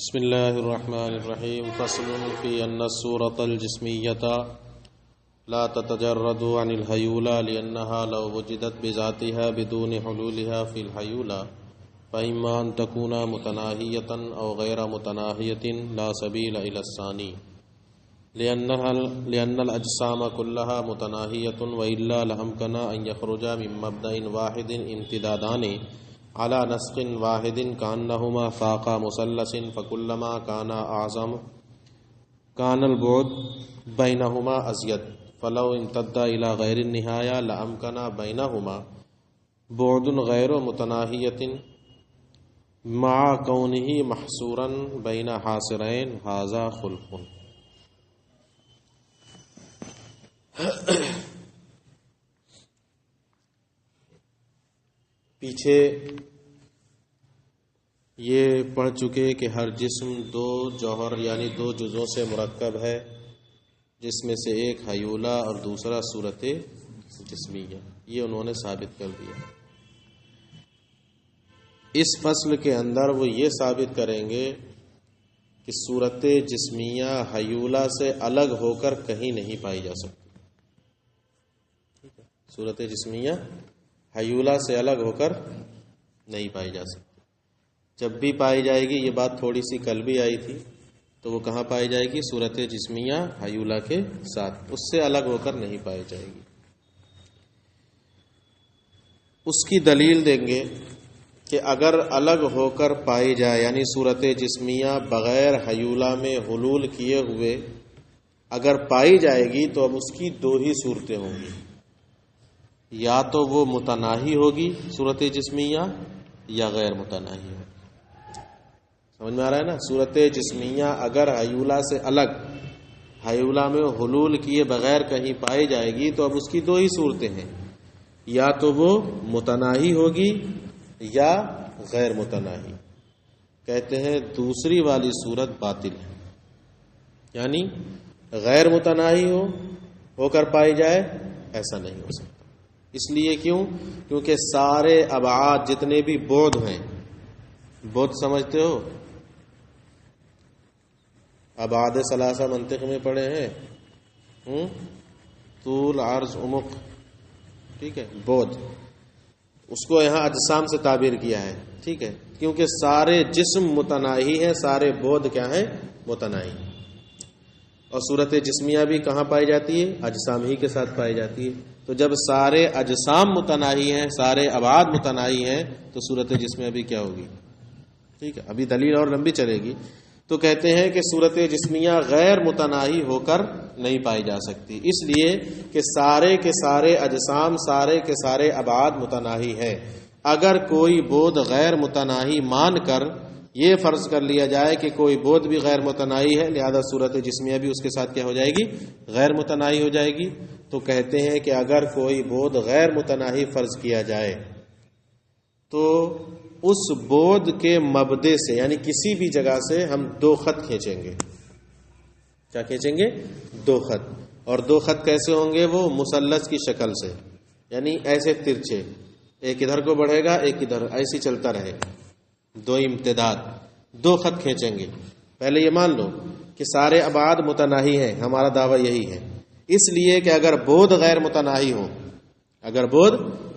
بسم الله الرحمن الرحيم. فصل في أن الصورة الجسمية لا تتجرد عن الهيولى لأنها لو وجدت بذاتها بدون حلولها في الهيولى فإما أن تكون متناهية أو غير متناهية لا سبيل إلى الثاني لأن الأجسام كلها متناهية وإلا لأمكن أن يخرج من مبدأ واحد امتدادان على نسق واحد كأنهما فاقا مثلث فكلما كان أعظم كان البعد بينهما أزيد فلو امتد إلى غير النهاية لأمكن بينهما بعد غير متناهية مع كونه محصورا بين حاصرين هذا خلف. پیچھے یہ پڑھ چکے کہ ہر جسم دو جوہر یعنی دو جزوں سے مرکب ہے، جس میں سے ایک حیولہ اور دوسرا صورت جسمیہ. یہ انہوں نے ثابت کر دیا. اس فصل کے اندر وہ یہ ثابت کریں گے کہ صورت جسمیہ حیولہ سے الگ ہو کر کہیں نہیں پائی جا سکتی. صورت جسمیہ حیولہ سے الگ ہو کر نہیں پائی جا سکتی. جب بھی پائی جائے گی، یہ بات تھوڑی سی کل بھی آئی تھی، تو وہ کہاں پائی جائے گی؟ صورت جسمیہ حیولہ کے ساتھ، اس سے الگ ہو کر نہیں پائی جائے گی. اس کی دلیل دیں گے کہ اگر الگ ہو کر پائی جائے یعنی صورت جسمیہ بغیر حیولہ میں حلول کیے ہوئے اگر پائی جائے گی تو اب اس کی دو ہی صورتیں ہوں گی. یا تو وہ متناہی ہوگی صورت جسمیہ یا غیر متناہی ہوگی. سمجھ میں آ رہا ہے نا؟ صورت جسمیہ اگر حیولہ سے الگ حیولہ میں حلول کیے بغیر کہیں پائی جائے گی تو اب اس کی دو ہی صورتیں ہیں، یا تو وہ متناہی ہوگی یا غیر متناہی. کہتے ہیں دوسری والی صورت باطل ہے، یعنی غیر متناہی ہو کر پائی جائے، ایسا نہیں ہو سکتا. اس لیے کیونکہ سارے ابعاد جتنے بھی بعد ہیں، بعد سمجھتے ہو؟ ابعاد ثلاثہ منطق میں پڑھے ہیں، طول، عرض، عمق، ٹھیک ہے، بعد. اس کو یہاں اجسام سے تعبیر کیا ہے، ٹھیک ہے، کیونکہ سارے جسم متناہی ہیں، سارے بعد کیا ہیں؟ متناہی. اور صورت جسمیہ بھی کہاں پائی جاتی ہے؟ اجسام ہی کے ساتھ پائی جاتی ہے. تو جب سارے اجسام متناہی ہیں، سارے ابعاد متناہی ہیں، تو صورت جسمیہ بھی کیا ہوگی؟ ٹھیک ہے، ابھی دلیل اور لمبی چلے گی. تو کہتے ہیں کہ صورت جسمیہ غیر متناہی ہو کر نہیں پائی جا سکتی، اس لیے کہ سارے کے سارے اجسام، سارے کے سارے ابعاد متناہی ہیں. اگر کوئی بعد غیر متناہی مان کر یہ فرض کر لیا جائے کہ کوئی بعد بھی غیر متناہی ہے، لہذا صورت جسمیہ بھی اس کے ساتھ کیا ہو جائے گی؟ غیر متناہی ہو جائے گی. تو کہتے ہیں کہ اگر کوئی بعد غیر متناہی فرض کیا جائے تو اس بعد کے مبدے سے یعنی کسی بھی جگہ سے ہم دو خط کھینچیں گے. کیا کھینچیں گے؟ دو خط. اور دو خط کیسے ہوں گے؟ وہ مثلث کی شکل سے، یعنی ایسے ترچھے، ایک ادھر کو بڑھے گا ایک ادھر، ایسی چلتا رہے گا. دو امتداد، دو خط کھینچیں گے. پہلے یہ مان لو کہ سارے ابعاد متناہی ہیں، ہمارا دعویٰ یہی ہے. اس لیے کہ اگر بعد غیر متناہی ہو، اگر بعد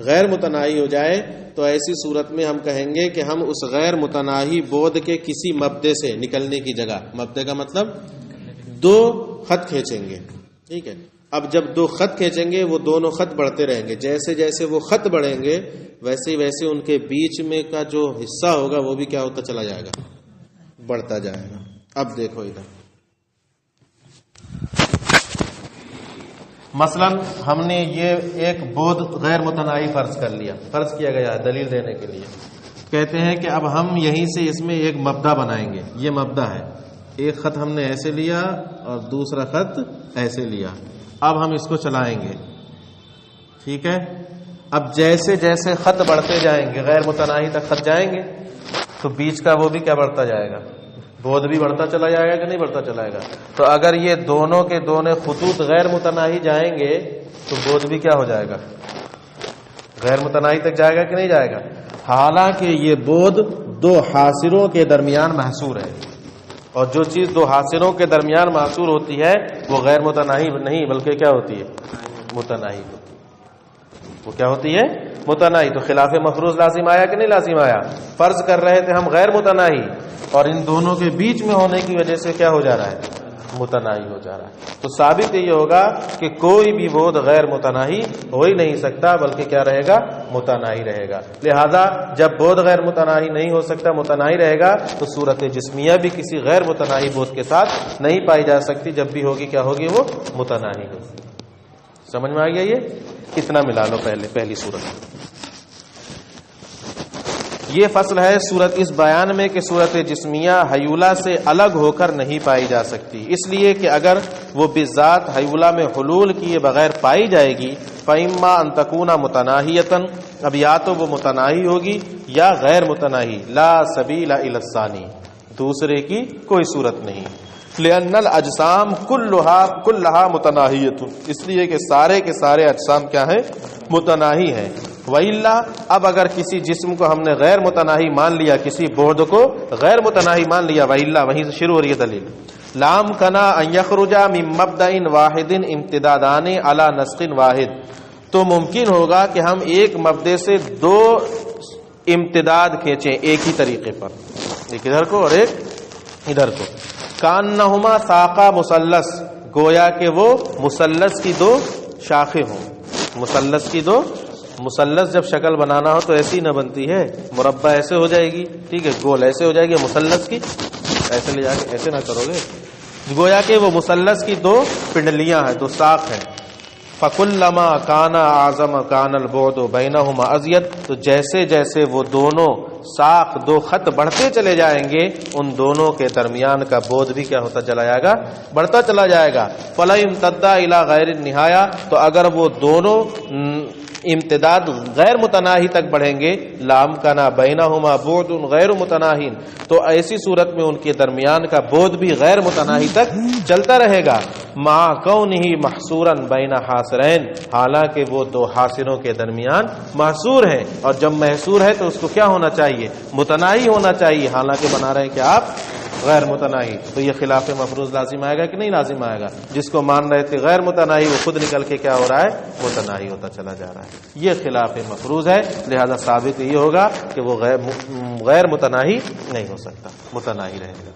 غیر متناہی ہو جائے تو ایسی صورت میں ہم کہیں گے کہ ہم اس غیر متناہی بعد کے کسی مبدے سے نکلنے کی جگہ، مبدے کا مطلب دو خط کھینچیں گے. ٹھیک ہے. اب جب دو خط کھینچیں گے وہ دونوں خط بڑھتے رہیں گے. جیسے جیسے وہ خط بڑھیں گے ویسے ویسے ان کے بیچ میں کا جو حصہ ہوگا وہ بھی کیا ہوتا چلا جائے گا؟ بڑھتا جائے گا. اب دیکھو ادھر، مثلا ہم نے یہ ایک بعد غیر متناہی فرض کر لیا، فرض کیا گیا دلیل دینے کے لیے. کہتے ہیں کہ اب ہم یہیں سے اس میں ایک مبدا بنائیں گے. یہ مبدا ہے، ایک خط ہم نے ایسے لیا اور دوسرا خط ایسے لیا. اب ہم اس کو چلائیں گے، ٹھیک ہے. اب جیسے جیسے خط بڑھتے جائیں گے، غیر متناہی تک خط جائیں گے، تو بیچ کا وہ بھی کیا بڑھتا جائے گا؟ بعد بھی بڑھتا چلا جائے گا کہ نہیں بڑھتا چلائے گا؟ تو اگر یہ دونوں کے دونوں خطوط غیر متناہی جائیں گے تو بعد بھی کیا ہو جائے گا؟ غیر متناہی تک جائے گا کہ نہیں جائے گا؟ حالانکہ یہ بعد دو حاصروں کے درمیان محصور ہے. اور جو چیز دو حاصلوں کے درمیان محصور ہوتی ہے وہ غیر متناہی نہیں بلکہ کیا ہوتی ہے؟ متناہی ہوتی ہے. وہ کیا ہوتی ہے؟ متناہی. تو خلاف مفروض لازم آیا کہ نہیں لازم آیا؟ فرض کر رہے تھے ہم غیر متناہی، اور ان دونوں کے بیچ میں ہونے کی وجہ سے کیا ہو جا رہا ہے؟ متناہی ہو جا رہا ہے. تو ثابت یہ ہوگا کہ کوئی بھی بودھ غیر متناہی ہو ہی نہیں سکتا بلکہ کیا رہے گا؟ متناہی رہے گا. لہذا جب بودھ غیر متناہی نہیں ہو سکتا، متناہی رہے گا، تو صورت جسمیہ بھی کسی غیر متناہی بودھ کے ساتھ نہیں پائی جا سکتی. جب بھی ہوگی کیا ہوگی؟ وہ متناہی ہوگی. سمجھ میں آ گیا؟ یہ کتنا ملا لو پہلی صورت. یہ فصل ہے صورت اس بیان میں کہ صورت جسمیہ حیولہ سے الگ ہو کر نہیں پائی جا سکتی، اس لیے کہ اگر وہ بذات حیولہ میں حلول کیے بغیر پائی جائے گی فَإِمَّا أَن تَكُونَ مُتَنَاهِيَةً، اب یا تو وہ متناہی ہوگی یا غیر متناہی. لا سبیل الی الثانی، دوسرے کی کوئی صورت نہیں. لأن الاجسام کلھا متناہیۃ، اس لیے کہ سارے کے سارے اجسام کیا ہیں؟ متناہی ہیں. وَإِلَّا، اب اگر کسی جسم کو ہم نے غیر متناہی مان لیا، کسی بودھ کو غیر متناہی مان لیا، وَإِلَّا وہیں سے شروع ہو رہی ہے دلیل، لام کنا ان یخرج من مبدأ واحد امتدادان علی نسق واحد، تو ممکن ہوگا کہ ہم ایک مبدے سے دو امتداد کھینچیں ایک ہی طریقے پر، ایک ادھر کو اور ایک ادھر کو. کانہما ساقا مثلث، گویا کہ وہ مثلث کی دو شاخیں ہوں. مثلث کی دو، مثلث جب شکل بنانا ہو تو ایسی نہ بنتی ہے، مربع ایسے ہو جائے گی، ٹھیک ہے، گول ایسے ہو جائے گی. مثلث کی ایسے لے جا کے ایسے نہ کرو گے، گویا کہ وہ مثلث کی دو پنڈلیاں ہیں، دو ساق ہیں. فَكُلَّمَا كَانَ أَعْظَمَ كَانَ الْبُعْدُ بَيْنَهُمَا أَزْيَدَ، تو جیسے جیسے وہ دونوں ساق دو خط بڑھتے چلے جائیں گے ان دونوں کے درمیان کا بودھ بھی کیا ہوتا چلا جائے گا؟ بڑھتا چلا جائے گا. فَلَا امْتَدَّ إِلَى غَيْرِ النِّهَايَةِ، تو اگر وہ دونوں امتداد غیر متناہی تک بڑھیں گے، لام کنا بینہما بعد غیر متناہین، تو ایسی صورت میں ان کے درمیان کا بودھ بھی غیر متناہی تک چلتا رہے گا. مع کونہ محصورا بین حاصرین، حالانکہ وہ دو حاصروں کے درمیان محصور ہیں، اور جب محصور ہے تو اس کو کیا ہونا چاہیے؟ متناہی ہونا چاہیے، حالانکہ بنا رہے ہیں کہ آپ غیر متناہی. تو یہ خلاف مفروض لازم آئے گا کہ نہیں لازم آئے گا؟ جس کو مان رہے تھے غیر متناہی وہ خود نکل کے کیا ہو رہا ہے؟ متناہی ہوتا چلا جا رہا ہے. یہ خلاف مفروض ہے، لہذا ثابت یہ ہوگا کہ وہ غیر متناہی نہیں ہو سکتا، متناہی رہے گا.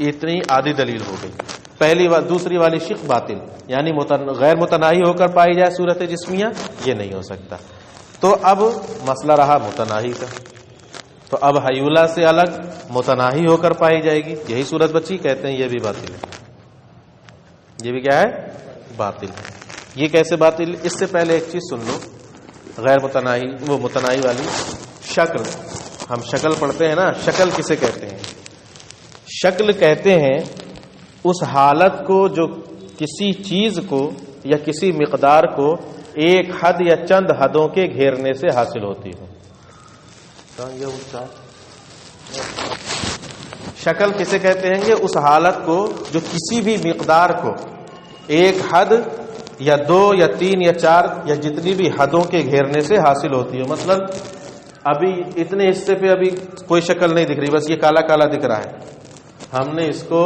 اتنی آدھی دلیل ہو گئی. پہلی دوسری والی شق باطل، یعنی غیر متناہی ہو کر پائی جائے صورت جسمیہ، یہ نہیں ہو سکتا. تو اب مسئلہ رہا متناہی کا. تو اب حیولہ سے الگ متناہی ہو کر پائی جائے گی، یہی صورت بچی. کہتے ہیں یہ بھی باطل ہے. یہ بھی کیا ہے؟ باطل ہے. یہ کیسے باطل؟ اس سے پہلے ایک چیز سن لو. غیر متناہی، وہ متناہی والی شکل، ہم شکل پڑھتے ہیں نا، شکل کسے کہتے ہیں؟ شکل کہتے ہیں اس حالت کو جو کسی چیز کو یا کسی مقدار کو ایک حد یا چند حدوں کے گھیرنے سے حاصل ہوتی ہو. شکل کسے کہتے ہیں گے؟ اس حالت کو جو کسی بھی مقدار کو ایک حد یا دو یا تین یا چار یا جتنی بھی حدوں کے گھیرنے سے حاصل ہوتی ہو. مثلا ابھی اتنے حصے پہ ابھی کوئی شکل نہیں دکھ رہی، بس یہ کالا کالا دکھ رہا ہے. ہم نے اس کو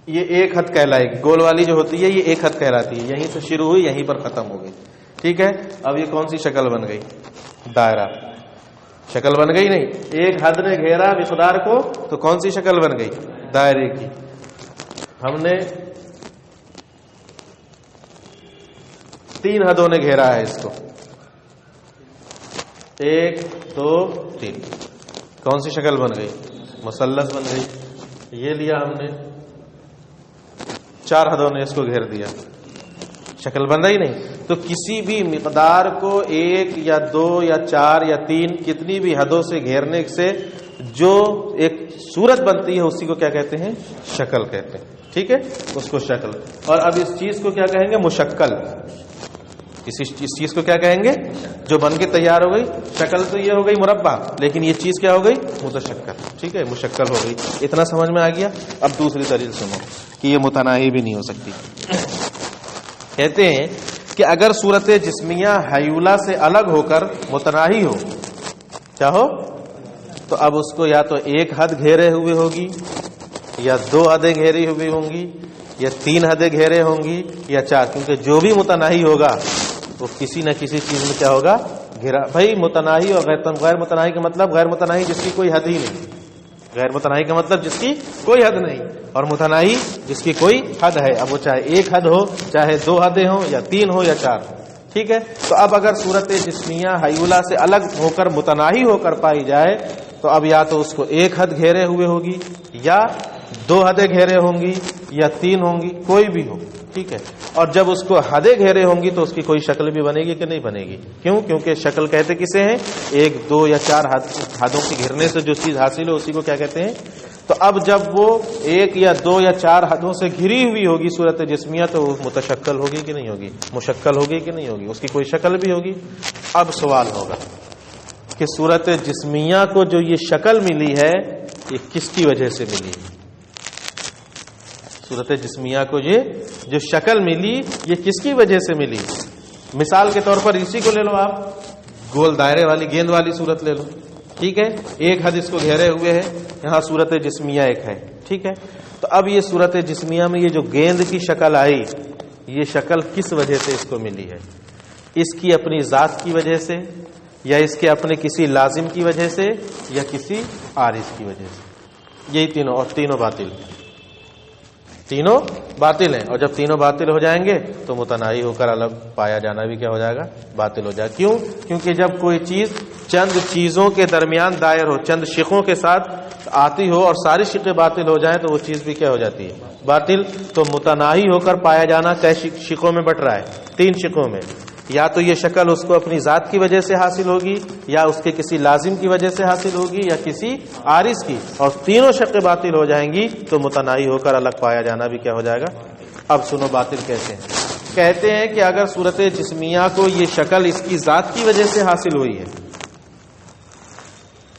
یہ ایک حد کہلائے گی، گول والی جو ہوتی ہے یہ ایک حد کہلاتی ہے، یہیں سے شروع ہوئی یہیں پر ختم ہو گئی. ٹھیک ہے، اب یہ کون سی شکل بن گئی؟ دائرہ. شکل بن گئی نہیں، ایک حد نے گھیرا مقدار کو تو کون سی شکل بن گئی؟ دائرے کی. ہم نے تین حدوں نے گھیرا ہے اس کو، ایک دو تین، کون سی شکل بن گئی؟ مثلث بن گئی. یہ لیا ہم نے، چار حدوں نے اس کو گھیر دیا، شکل بن رہی نہیں. تو کسی بھی مقدار کو ایک یا دو یا چار یا تین کتنی بھی حدوں سے گھیرنے سے جو ایک صورت بنتی ہے اسی کو کیا کہتے ہیں؟ شکل کہتے ہیں. ٹھیک ہے، اس کو شکل. اور اب اس چیز کو کیا کہیں گے؟ مشکل. اس چیز کو کیا کہیں گے؟ جو بن کے تیار ہو گئی. شکل تو یہ ہو گئی مربع، لیکن یہ چیز کیا ہو گئی؟ متشکل. ٹھیک ہے، مشکل ہو گئی. اتنا سمجھ میں آ گیا. اب دوسری دلیل سنو کہ یہ متناہی بھی نہیں ہو سکتی. کہتے ہیں کہ اگر صورت جسمیہ حیولہ سے الگ ہو کر متناہی ہو، کیا ہو؟ تو اب اس کو یا تو ایک حد گھیرے ہوئے ہوگی یا دو حدیں گھیری ہوئی ہوں گی یا تین حدیں گھیرے ہوں گی یا چار، کیونکہ جو بھی متناہی ہوگا وہ کسی نہ کسی چیز میں کیا ہوگا، گھرا۔ بھائی متناہی اور غیر متناہی کا مطلب غیر متناہی جس کی کوئی حد ہی نہیں، غیر متناہی کا مطلب جس کی کوئی حد نہیں، اور متناہی جس کی کوئی حد ہے، اب وہ چاہے ایک حد ہو، چاہے دو حدیں ہوں یا تین ہو یا چار، ٹھیک ہے۔ تو اب اگر صورت جسمیہ حیولہ سے الگ ہو کر متناہی ہو کر پائی جائے تو اب یا تو اس کو ایک حد گھیرے ہوئے ہوگی یا دو حدیں گھیرے ہوں گی یا تین ہوں گی، کوئی بھی ہو، ٹھیک ہے۔ اور جب اس کو حدیں گھیرے ہوں گی تو اس کی کوئی شکل بھی بنے گی کہ نہیں بنے گی؟ کیوں؟ کیونکہ شکل کہتے کسے ہیں؟ ایک دو یا چار حدوں کے گھرنے سے جو چیز حاصل ہو اسی کو کیا کہتے ہیں؟ تو اب جب وہ ایک یا دو یا چار حدوں سے گھری ہوئی ہوگی صورت جسمیہ تو وہ متشکل ہوگی کہ نہیں ہوگی؟ مشکل ہوگی کہ نہیں ہوگی؟ اس کی کوئی شکل بھی ہوگی۔ اب سوال ہوگا کہ صورت جسمیہ کو جو یہ شکل ملی ہے یہ کس کی وجہ سے ملی؟ صورت جسمیہ کو یہ جو شکل ملی یہ کس کی وجہ سے ملی؟ مثال کے طور پر اسی کو لے لو، آپ گول دائرے والی گیند والی صورت لے لو، ٹھیک ہے، ایک حد اس کو گھیرے ہوئے ہے، یہاں صورت جسمیہ ایک ہے، ٹھیک ہے۔ تو اب یہ صورت جسمیہ میں یہ جو گیند کی شکل آئی یہ شکل کس وجہ سے اس کو ملی ہے؟ اس کی اپنی ذات کی وجہ سے یا اس کے اپنے کسی لازم کی وجہ سے یا کسی عارض کی وجہ سے؟ یہی تینوں، اور تینوں باطل، تینوں باطل ہیں، اور جب تینوں باطل ہو جائیں گے تو متناہی ہو کر الگ پایا جانا بھی کیا ہو جائے گا؟ باطل ہو جائے گا۔ کیوں؟ کیونکہ جب کوئی چیز چند چیزوں کے درمیان دائر ہو، چند شقوں کے ساتھ آتی ہو اور ساری شقیں باطل ہو جائیں تو وہ چیز بھی کیا ہو جاتی ہے؟ باطل۔ تو متناہی ہو کر پایا جانا کئی شقوں میں بٹ رہا ہے؟ تین شقوں میں۔ یا تو یہ شکل اس کو اپنی ذات کی وجہ سے حاصل ہوگی یا اس کے کسی لازم کی وجہ سے حاصل ہوگی یا کسی عارض کی، اور تینوں شقیں باطل ہو جائیں گی تو متناہی ہو کر الگ پایا جانا بھی کیا ہو جائے گا؟ اب سنو باطل کہتے ہیں، کہتے ہیں کہ اگر صورت جسمیہ کو یہ شکل اس کی ذات کی وجہ سے حاصل ہوئی ہے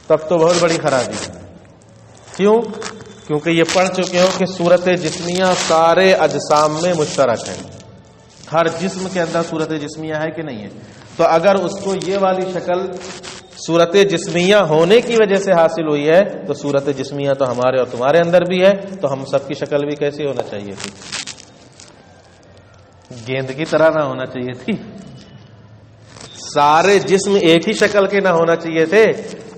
تب تو بہت بڑی خرابی ہے۔ کیوں؟ کیونکہ یہ پڑھ چکے ہو کہ صورت جسمیہ سارے اجسام میں مشترک ہے، ہر جسم کے اندر صورت جسمیہ ہے کہ نہیں ہے؟ تو اگر اس کو یہ والی شکل صورت جسمیہ ہونے کی وجہ سے حاصل ہوئی ہے تو صورت جسمیہ تو ہمارے اور تمہارے اندر بھی ہے، تو ہم سب کی شکل بھی کیسی ہونا چاہیے تھی؟ گیند کی طرح نہ ہونا چاہیے تھی، سارے جسم ایک ہی شکل کے نہ ہونا چاہیے تھے۔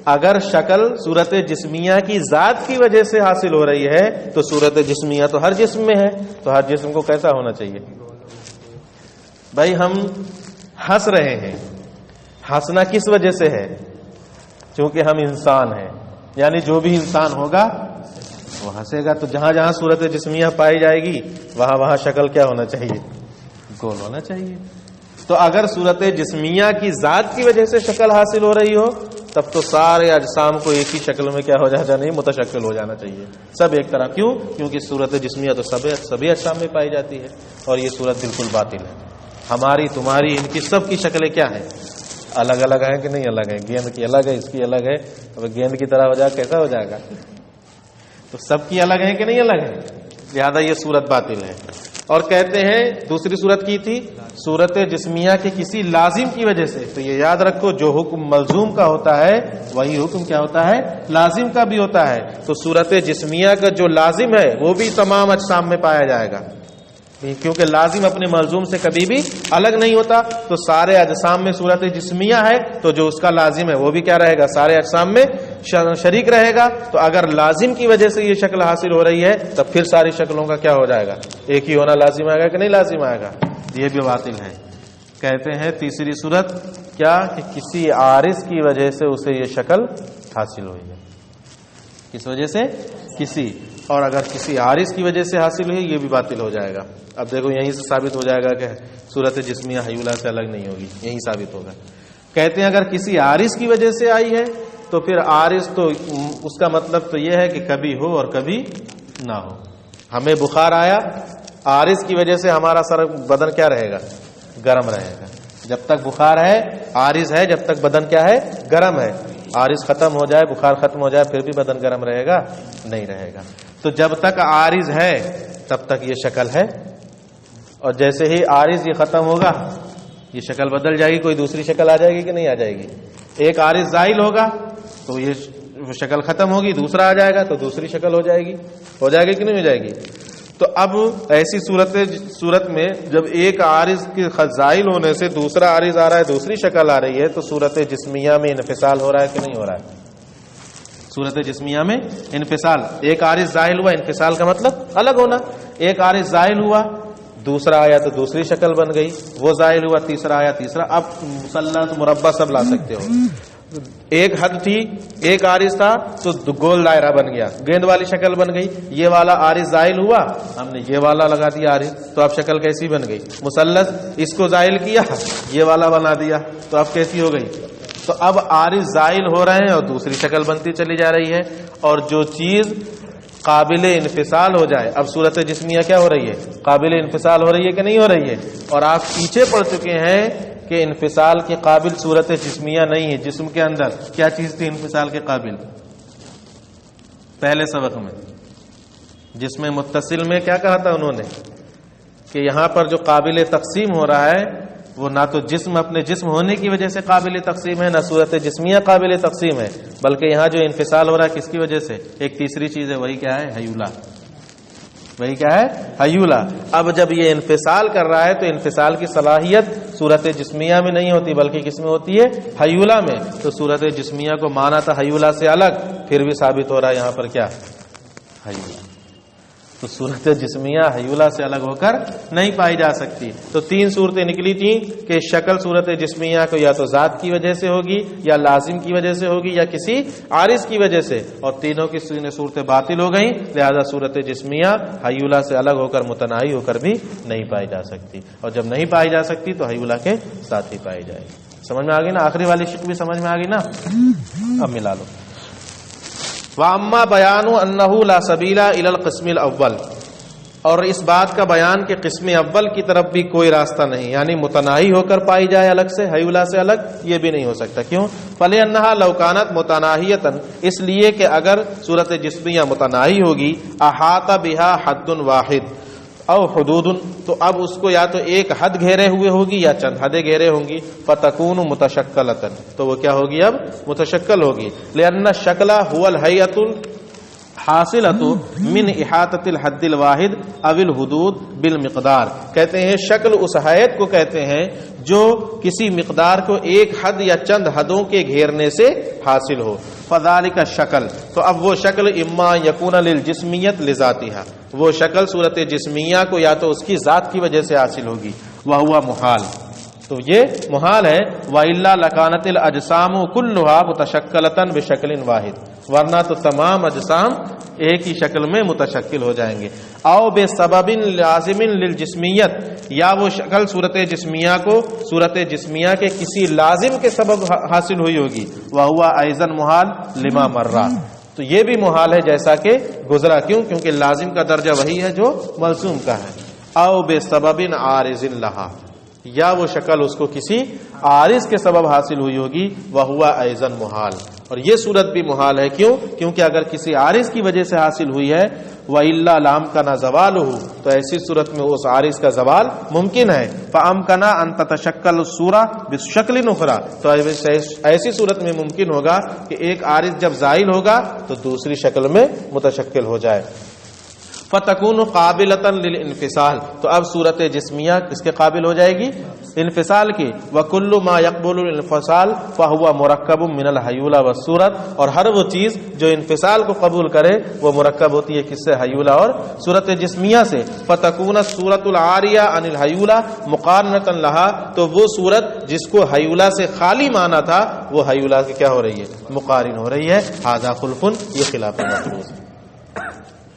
اگر شکل صورت جسمیہ کی ذات کی وجہ سے حاصل ہو رہی ہے تو صورت جسمیہ تو ہر جسم میں ہے، تو ہر جسم کو کیسا ہونا چاہیے؟ بھائی ہم ہنس رہے ہیں، ہنسنا کس وجہ سے ہے؟ چونکہ ہم انسان ہیں، یعنی جو بھی انسان ہوگا وہ ہنسے گا، تو جہاں جہاں صورت جسمیہ پائی جائے گی وہاں وہاں شکل کیا ہونا چاہیے؟ گول ہونا چاہیے۔ تو اگر صورت جسمیہ کی ذات کی وجہ سے شکل حاصل ہو رہی ہو تب تو سارے اجسام کو ایک ہی شکل میں کیا ہو جانا نہیں، متشکل ہو جانا چاہیے، سب ایک طرح۔ کیوں؟ کیونکہ صورت جسمیہ تو سبھی اجسام میں پائی جاتی ہے، اور یہ صورت بالکل باطل ہے۔ ہماری تمہاری ان کی سب کی شکلیں کیا ہیں؟ الگ الگ ہیں کہ نہیں الگ ہیں؟ گیند کی الگ ہے، اس کی الگ ہے، اب گیند کی طرح ہو جائے کیسا ہو جائے گا؟ تو سب کی الگ ہے کہ نہیں الگ ہے؟ لہذا یہ صورت باطل ہے۔ اور کہتے ہیں دوسری صورت کی تھی صورت جسمیہ کے کسی لازم کی وجہ سے، تو یہ یاد رکھو جو حکم ملزوم کا ہوتا ہے وہی حکم کیا ہوتا ہے؟ لازم کا بھی ہوتا ہے۔ تو صورت جسمیہ کا جو لازم ہے وہ بھی تمام اجسام میں پایا جائے گا، کیونکہ لازم اپنے ملزوم سے کبھی بھی الگ نہیں ہوتا۔ تو سارے اجسام میں صورت جسمیہ ہے تو جو اس کا لازم ہے وہ بھی کیا رہے گا؟ سارے اجسام میں شریک رہے گا۔ تو اگر لازم کی وجہ سے یہ شکل حاصل ہو رہی ہے تو پھر ساری شکلوں کا کیا ہو جائے گا؟ ایک ہی ہونا لازم آئے گا کہ نہیں لازم آئے گا؟ یہ بھی باطل ہے۔ کہتے ہیں تیسری صورت کیا کہ کسی عارض کی وجہ سے اسے یہ شکل حاصل ہوئی ہے، کس وجہ سے؟ کسی، اور اگر کسی عارض کی وجہ سے حاصل ہوئی یہ بھی باطل ہو جائے گا۔ اب دیکھو یہیں سے ثابت ہو جائے گا کہ صورت جسمیہ حیولہ سے الگ نہیں ہوگی، یہیں ثابت ہوگا۔ کہتے ہیں اگر کسی عارض کی وجہ سے آئی ہے تو پھر عارض تو اس کا مطلب تو یہ ہے کہ کبھی ہو اور کبھی نہ ہو۔ ہمیں بخار آیا، عارض کی وجہ سے ہمارا سر بدن کیا رہے گا؟ گرم رہے گا۔ جب تک بخار ہے عارض ہے، جب تک بدن کیا ہے؟ گرم ہے۔ عارض ختم ہو جائے، بخار ختم ہو جائے پھر بھی بدن گرم رہے گا؟ نہیں رہے گا۔ تو جب تک عارض ہے تب تک یہ شکل ہے، اور جیسے ہی عارض یہ ختم ہوگا یہ شکل بدل جائے گی، کوئی دوسری شکل آ جائے گی کہ نہیں آ جائے گی؟ ایک عارض زائل ہوگا تو یہ وہ شکل ختم ہوگی، دوسرا آ جائے گا تو دوسری شکل ہو جائے گی کہ نہیں ہو جائے گی؟ تو اب ایسی صورت میں جب ایک عارض کے زائل ہونے سے دوسرا عارض آ رہا ہے، دوسری شکل آ رہی ہے، تو صورت جسمیہ میں انفصال ہو رہا ہے کہ نہیں ہو رہا ہے؟ صورت جسمیہ میں انفصال، ایک عارض زائل ہوا، انفصال کا مطلب الگ ہونا. ایک عارض زائل ہوا، دوسرا آیا تو دوسری شکل بن گئی، وہ زائل ہوا، تیسرا آیا تیسرا. اب مثلث مربع سب لا سکتے ہو. ایک حد تھی، ایک عارض تھا تو گول دائرہ بن گیا، گیند والی شکل بن گئی. یہ والا عارض زائل ہوا، ہم نے یہ والا لگا دیا عارض، تو اب شکل کیسی بن گئی؟ مثلث. اس کو زائل کیا، یہ والا بنا دیا، تو اب کیسی ہو گئی؟ تو اب عارض زائل ہو رہے ہیں اور دوسری شکل بنتی چلی جا رہی ہے. اور جو چیز قابل انفصال ہو جائے، اب صورت جسمیہ کیا ہو رہی ہے؟ قابل انفصال ہو رہی ہے کہ نہیں ہو رہی ہے؟ اور آپ پیچھے پڑ چکے ہیں کہ انفصال کے قابل صورت جسمیہ نہیں ہے. جسم کے اندر کیا چیز تھی انفصال کے قابل؟ پہلے سبق میں جسم متصل میں کیا کہا تھا انہوں نے؟ کہ یہاں پر جو قابل تقسیم ہو رہا ہے وہ نہ تو جسم اپنے جسم ہونے کی وجہ سے قابل تقسیم ہے، نہ صورت جسمیہ قابل تقسیم ہے، بلکہ یہاں جو انفصال ہو رہا ہے کس کی وجہ سے؟ ایک تیسری چیز ہے، وہی کیا ہے؟ حیولہ. وہی کیا ہے؟ حیولہ. اب جب یہ انفصال کر رہا ہے تو انفصال کی صلاحیت صورت جسمیہ میں نہیں ہوتی بلکہ کس میں ہوتی ہے؟ حیولہ میں. تو صورت جسمیہ کو مانا تھا حیولہ سے الگ، پھر بھی ثابت ہو رہا ہے یہاں پر کیا؟ حیولہ. تو صورت جسمیہ حیولہ سے الگ ہو کر نہیں پائی جا سکتی. تو تین صورتیں نکلی تھیں کہ شکل صورت جسمیہ کو یا تو ذات کی وجہ سے ہوگی، یا لازم کی وجہ سے ہوگی، یا کسی عارض کی وجہ سے، اور تینوں کی صورتیں باطل ہو گئیں. لہذا صورت جسمیہ حیولہ سے الگ ہو کر متناہی ہو کر بھی نہیں پائی جا سکتی، اور جب نہیں پائی جا سکتی تو حیولہ کے ساتھ ہی پائی جائے گی. سمجھ میں آ گئی نا؟ آخری والی شک بھی سمجھ میں آ گئی نا؟ اب ملا لو. وَأَمَّا بَيَانُ أَنَّهُ لَا سَبِيلَ إِلَى الْقِسْمِ الْأَوَّلِ، اور اس بات کا بیان کہ قسم اول کی طرف بھی کوئی راستہ نہیں، یعنی متناہی ہو کر پائی جائے الگ سے، حیولہ سے الگ، یہ بھی نہیں ہو سکتا. کیوں؟ فَلِأَنَّهَا لَوْ كَانَتْ مُتَنَاهِيَةً، اس لیے کہ اگر صورت جسمیہ متناہی ہوگی، أَحَاطَ بِهَا حَدٌّ وَاحِدٌ او حدود، تو اب اس کو یا تو ایک حد گھیرے ہوئے ہوگی یا چند حدیں گھیرے ہوں گی. فتکون متشکلۃ، تو وہ کیا ہوگی؟ اب متشکل ہوگی. لأن الشکل هو الهیئۃ الحاصلۃ من احاطۃ الحد الواحد او الحدود بالمقدار. کہتے ہیں شکل اس حیت کو کہتے ہیں جو کسی مقدار کو ایک حد یا چند حدوں کے گھیرنے سے حاصل ہو. فذالک الشکل، تو اب وہ شکل اما یکون للجسمیت لذاتها، وہ شکل صورت جسمیہ کو یا تو اس کی ذات کی وجہ سے حاصل ہوگی، وہو محال، تو یہ محال ہے. وَإِلَّا لَكَانَتِ الْأَجْسَامُ كُلُّهَا مُتَشَكِّلَةً بِشَكْلٍ وَاحِدٍ، ورنہ تو تمام اجسام ایک ہی شکل میں متشکل ہو جائیں گے. او بسبب لازم للجسمیت، یا وہ شکل صورت جسمیہ کو صورت جسمیہ کے کسی لازم کے سبب حاصل ہوئی ہوگی. وَهُوَ أَيْضًا مُحَالٌ لِمَا مَرَّ، تو یہ بھی محال ہے جیسا کہ گزرا. کیوں؟ کیونکہ لازم کا درجہ وہی ہے جو ملزوم کا ہے. او بسبب عارض لها، یا وہ شکل اس کو کسی عارض کے سبب حاصل ہوئی ہوگی. وَهُوَ أَيْضًا محال، اور یہ صورت بھی محال ہے. کیوں؟ کیونکہ اگر کسی عارض کی وجہ سے حاصل ہوئی ہے، وَإِلَّا لَأَمْكَنَ زَوَالُهُ، تو ایسی صورت میں اس عارض کا زوال ممکن ہے. فَأَمْكَنَ أَن تَتَشَكَّلَ الصُّورَةُ بِشَكْلٍ أُخْرَى، تو ایسی صورت میں ممکن ہوگا کہ ایک عارض جب زائل ہوگا تو دوسری شکل میں متشکل ہو جائے. فتکون قابلۃ للانفصال، تو اب صورت جسمیہ کس کے قابل ہو جائے گی؟ انفصال کی. وکل ما یقبل الانفصال فهو مرکب من الحیولہ والصورت، اور ہر وہ چیز جو انفصال کو قبول کرے وہ مرکب ہوتی ہے کس سے؟ حیولہ اور صورت جسمیہ سے. فتکون الصورت العاریہ عن الحیولہ مقارنۃ لها، تو وہ صورت جس کو حیولہ سے خالی مانا تھا وہ حیولہ کی کیا ہو رہی ہے؟ مقارن ہو رہی ہے. ھذا خلف، یہ خلاف مفروض ہے.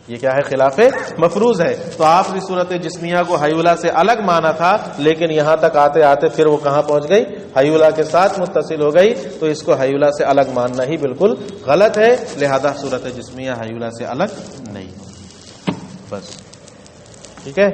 یہ کیا ہے؟ خلاف مفروض ہے. تو آپ نے صورت جسمیہ کو حیولہ سے الگ مانا تھا، لیکن یہاں تک آتے آتے پھر وہ کہاں پہنچ گئی؟ حیولہ کے ساتھ متصل ہو گئی. تو اس کو حیولہ سے الگ ماننا ہی بالکل غلط ہے. لہذا صورت جسمیہ حیولہ سے الگ نہیں ہو. بس ٹھیک ہے.